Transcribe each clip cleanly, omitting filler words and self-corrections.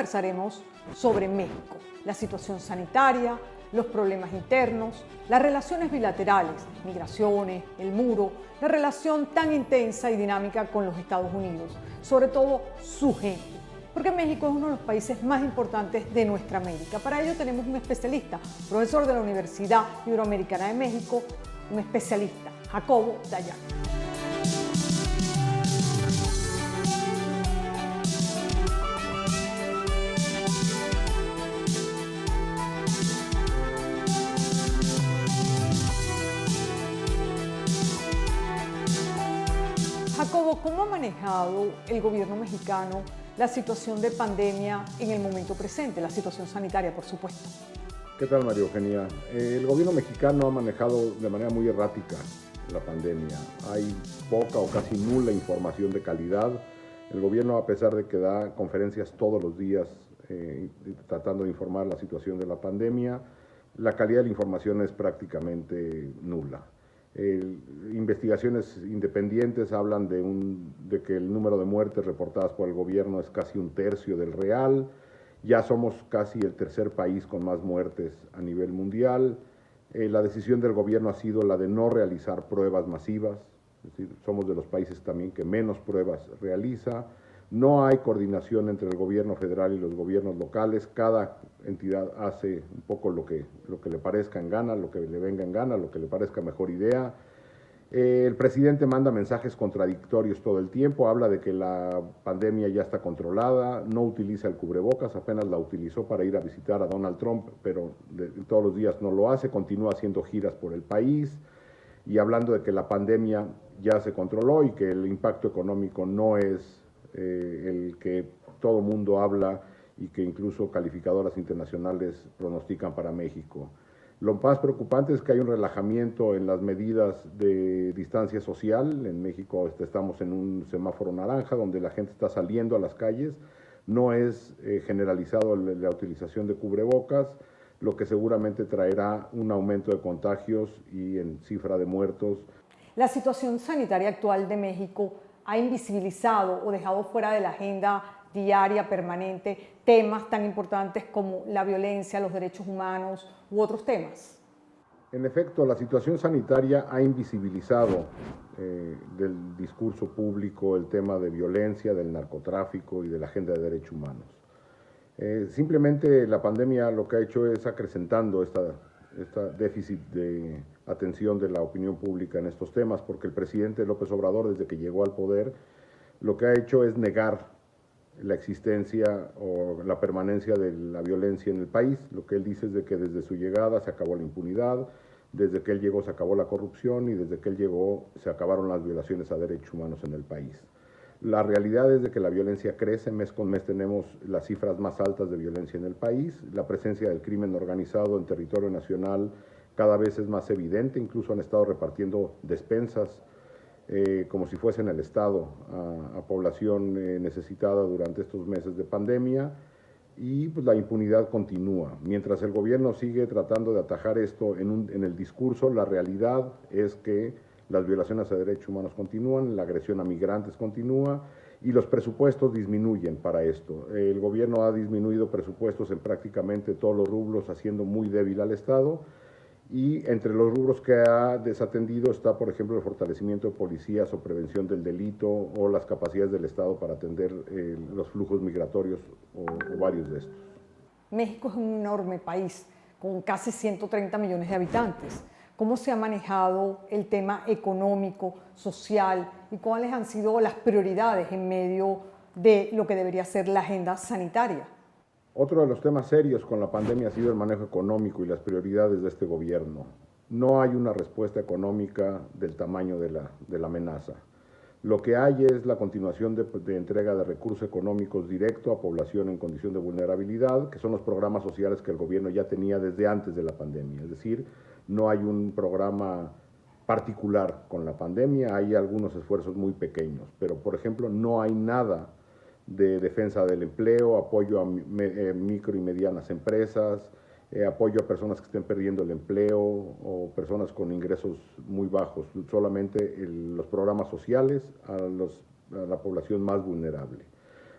conversaremos sobre México, la situación sanitaria, los problemas internos, las relaciones bilaterales, migraciones, el muro, la relación tan intensa y dinámica con los Estados Unidos, sobre todo su gente, porque México es uno de los países más importantes de nuestra América. Para ello tenemos un especialista, profesor de la Universidad Iberoamericana de México, un especialista, Jacobo Dayan. Jacobo, ¿cómo ha manejado el gobierno mexicano la situación de pandemia en el momento presente, la situación sanitaria, por supuesto? ¿Qué tal, María Eugenia? El gobierno mexicano ha manejado de manera muy errática la pandemia. Hay poca o casi nula información de calidad. El gobierno, a pesar de que da conferencias todos los días tratando de informar la situación de la pandemia, la calidad de la información es prácticamente nula. Investigaciones independientes hablan de que el número de muertes reportadas por el gobierno es casi un tercio del real. Ya somos casi el tercer país con más muertes a nivel mundial. La decisión del gobierno ha sido la de no realizar pruebas masivas, es decir, somos de los países también que menos pruebas realiza. No hay coordinación entre el gobierno federal y los gobiernos locales. Cada entidad hace un poco lo que le parezca en gana, lo que le venga en gana, lo que le parezca mejor idea. El presidente manda mensajes contradictorios todo el tiempo, habla de que la pandemia ya está controlada, no utiliza el cubrebocas, apenas la utilizó para ir a visitar a Donald Trump, pero todos los días no lo hace, continúa haciendo giras por el país y hablando de que la pandemia ya se controló y que el impacto económico no es el que todo mundo habla y que incluso calificadoras internacionales pronostican para México. Lo más preocupante es que hay un relajamiento en las medidas de distancia social. En México estamos en un semáforo naranja donde la gente está saliendo a las calles. No es generalizado la utilización de cubrebocas, lo que seguramente traerá un aumento de contagios y en cifra de muertos. La situación sanitaria actual de México ha invisibilizado o dejado fuera de la agenda diaria, permanente, temas tan importantes como la violencia, los derechos humanos u otros temas. En efecto, la situación sanitaria ha invisibilizado del discurso público el tema de violencia, del narcotráfico y de la agenda de derechos humanos. Simplemente la pandemia lo que ha hecho es acrecentando esta déficit de atención de la opinión pública en estos temas, porque el presidente López Obrador, desde que llegó al poder, lo que ha hecho es negar la existencia o la permanencia de la violencia en el país. Lo que él dice es de que desde su llegada se acabó la impunidad, desde que él llegó se acabó la corrupción y desde que él llegó se acabaron las violaciones a derechos humanos en el país. La realidad es de que la violencia crece, mes con mes tenemos las cifras más altas de violencia en el país, la presencia del crimen organizado en territorio nacional cada vez es más evidente, incluso han estado repartiendo despensas como si fuesen el Estado a población necesitada durante estos meses de pandemia y pues, la impunidad continúa. Mientras el gobierno sigue tratando de atajar esto en el discurso, la realidad es que las violaciones a derechos humanos continúan, la agresión a migrantes continúa y los presupuestos disminuyen para esto. El gobierno ha disminuido presupuestos en prácticamente todos los rubros, haciendo muy débil al Estado. Y entre los rubros que ha desatendido está, por ejemplo, el fortalecimiento de policías o prevención del delito o las capacidades del Estado para atender los flujos migratorios o varios de estos. México es un enorme país con casi 130 millones de habitantes. ¿Cómo se ha manejado el tema económico, social y cuáles han sido las prioridades en medio de lo que debería ser la agenda sanitaria? Otro de los temas serios con la pandemia ha sido el manejo económico y las prioridades de este gobierno. No hay una respuesta económica del tamaño de la amenaza. Lo que hay es la continuación de entrega de recursos económicos directo a población en condición de vulnerabilidad, que son los programas sociales que el gobierno ya tenía desde antes de la pandemia. Es decir, no hay un programa particular con la pandemia, hay algunos esfuerzos muy pequeños, pero por ejemplo no hay nada de defensa del empleo, apoyo a micro y medianas empresas, apoyo a personas que estén perdiendo el empleo o personas con ingresos muy bajos, solamente los programas sociales a la población más vulnerable.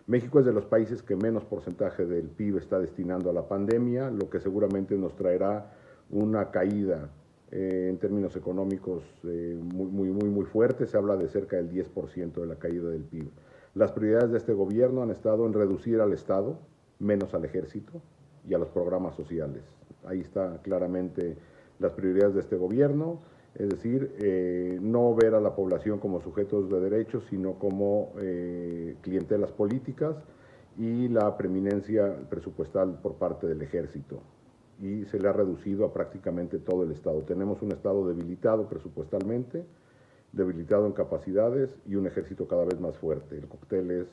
México es de los países que menos porcentaje del PIB está destinando a la pandemia, lo que seguramente nos traerá una caída en términos económicos muy fuerte. Se habla de cerca del 10% de la caída del PIB. Las prioridades de este gobierno han estado en reducir al Estado, menos al Ejército y a los programas sociales. Ahí está claramente las prioridades de este gobierno, es decir, no ver a la población como sujetos de derechos, sino como clientelas políticas, y la preeminencia presupuestal por parte del Ejército. Y se le ha reducido a prácticamente todo el Estado. Tenemos un Estado debilitado presupuestalmente, debilitado en capacidades y un ejército cada vez más fuerte. El cóctel es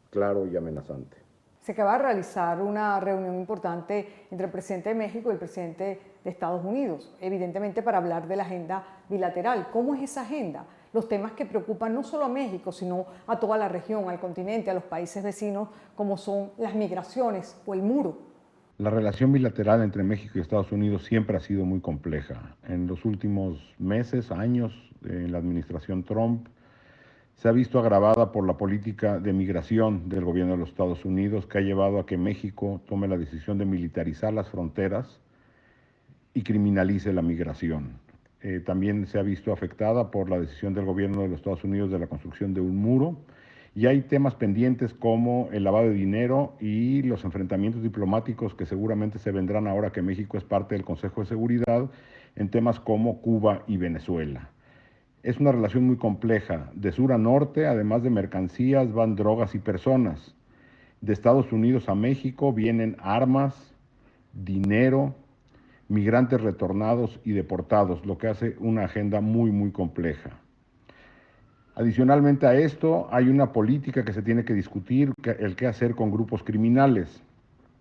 claro y amenazante. Se acaba de realizar una reunión importante entre el presidente de México y el presidente de Estados Unidos, evidentemente para hablar de la agenda bilateral. ¿Cómo es esa agenda? Los temas que preocupan no solo a México, sino a toda la región, al continente, a los países vecinos, como son las migraciones o el muro. La relación bilateral entre México y Estados Unidos siempre ha sido muy compleja. En los últimos meses, años, en la administración Trump, se ha visto agravada por la política de migración del gobierno de los Estados Unidos, que ha llevado a que México tome la decisión de militarizar las fronteras y criminalice la migración. También se ha visto afectada por la decisión del gobierno de los Estados Unidos de la construcción de un muro, y hay temas pendientes como el lavado de dinero y los enfrentamientos diplomáticos que seguramente se vendrán ahora que México es parte del Consejo de Seguridad, en temas como Cuba y Venezuela. Es una relación muy compleja. De sur a norte, además de mercancías, van drogas y personas. De Estados Unidos a México vienen armas, dinero, migrantes retornados y deportados, lo que hace una agenda muy compleja. Adicionalmente a esto, hay una política que se tiene que discutir, el qué hacer con grupos criminales.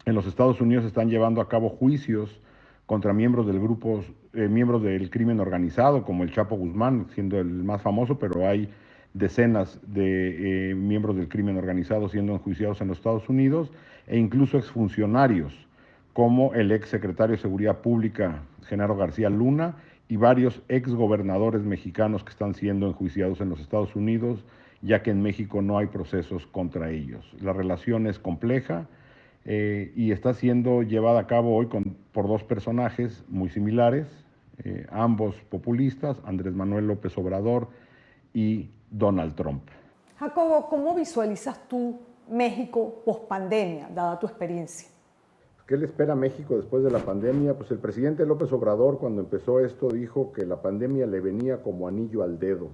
En los Estados Unidos se están llevando a cabo juicios contra miembros del crimen organizado, como el Chapo Guzmán, siendo el más famoso, pero hay decenas de miembros del crimen organizado siendo enjuiciados en los Estados Unidos, e incluso exfuncionarios, como el ex secretario de Seguridad Pública, Genaro García Luna, y varios exgobernadores mexicanos que están siendo enjuiciados en los Estados Unidos, ya que en México no hay procesos contra ellos. La relación es compleja y está siendo llevada a cabo hoy por dos personajes muy similares, ambos populistas, Andrés Manuel López Obrador y Donald Trump. Jacobo, ¿cómo visualizas tú México pospandemia, dada tu experiencia? ¿Qué le espera a México después de la pandemia? Pues el presidente López Obrador, cuando empezó esto, dijo que la pandemia le venía como anillo al dedo.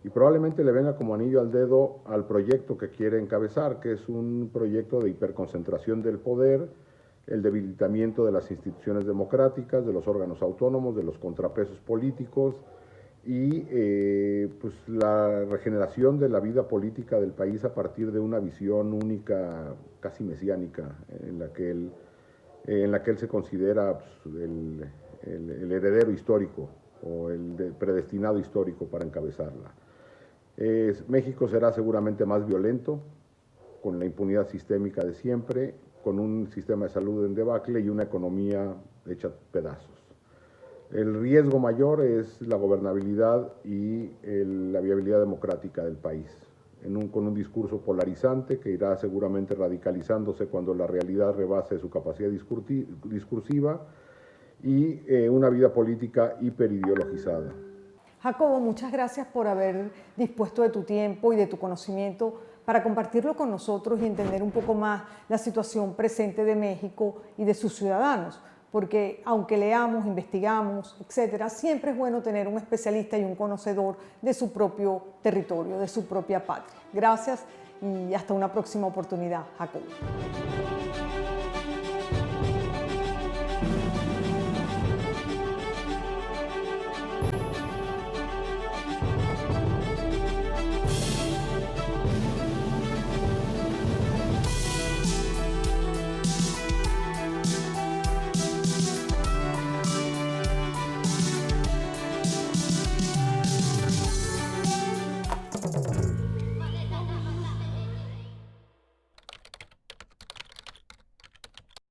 Y probablemente le venga como anillo al dedo al proyecto que quiere encabezar, que es un proyecto de hiperconcentración del poder, el debilitamiento de las instituciones democráticas, de los órganos autónomos, de los contrapesos políticos y pues la regeneración de la vida política del país a partir de una visión única, casi mesiánica, en la que él se considera pues, el heredero histórico o el predestinado histórico para encabezarla. México será seguramente más violento, con la impunidad sistémica de siempre, con un sistema de salud en debacle y una economía hecha pedazos. El riesgo mayor es la gobernabilidad y la viabilidad democrática del país, con un discurso polarizante que irá seguramente radicalizándose cuando la realidad rebase su capacidad discursiva y una vida política hiperideologizada. Jacobo, muchas gracias por haber dispuesto de tu tiempo y de tu conocimiento para compartirlo con nosotros y entender un poco más la situación presente de México y de sus ciudadanos, porque aunque leamos, investigamos, etcétera, siempre es bueno tener un especialista y un conocedor de su propio territorio, de su propia patria. Gracias y hasta una próxima oportunidad, Jacobo.